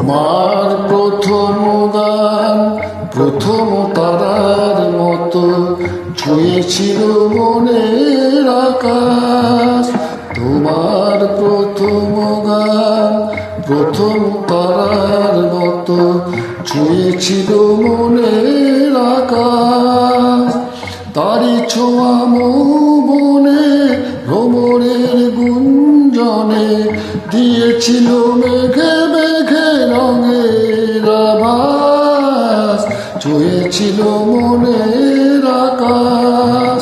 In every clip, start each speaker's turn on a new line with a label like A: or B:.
A: তোমার প্রথম গান প্রথম তারার মতো ছুঁয়েছিল মনের আকাশ। তোমার প্রথম গান প্রথম তারার মতো ছুঁয়েছিল মনের আকাশ। তারি ছোঁয়া মৌবনে ভ্রমরের গুঞ্জনে দিয়েছিল মেঘে মেঘে রঙের আভাস, ছুঁয়েছিল মনের আকাশ।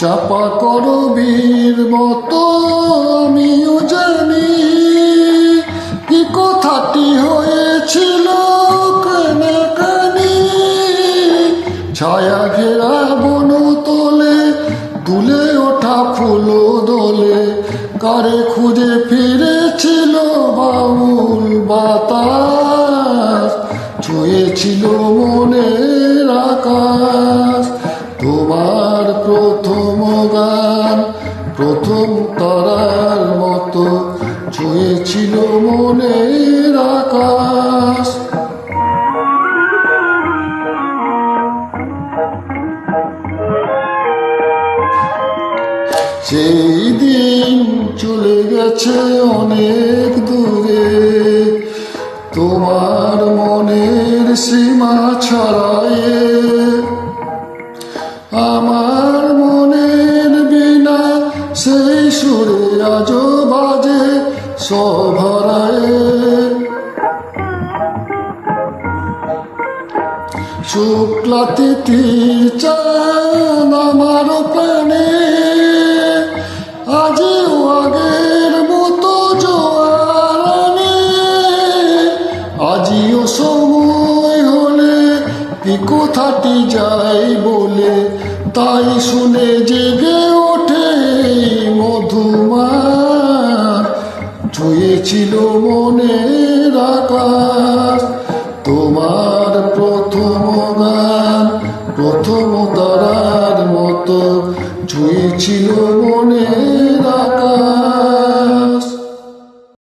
A: চাপা করবীর মতো আমিও জানি কি কথাটি হয়েছিল কানাকানি। ছায়া ঘেরা বন তোলে দুলে ওঠা ফুল দোলে, কারে খুঁজে ফিরেছিল বাউল বাতাস, ছুঁয়েছিল মনের আকাশ। তোমার প্রথম গান প্রথম তারার মতো ছুঁয়েছিল মনের আকাশ। সেই দিন চলে গেছে অনেক দূরে, তোমার মনের সীমা ছাড়ায়ে। আমার মনের বিনা সেই সুরে আজো বাজে সভরায়ে। শুক্লা তিথি চাঁদ আমার প্রাণে, আজিও আগের মতো জোয়ার আনে। আজিও সময় হলে কি কথাটি যাই বলে, তাই শুনে জেগে ওঠে মধুমা, ছুঁয়েছিল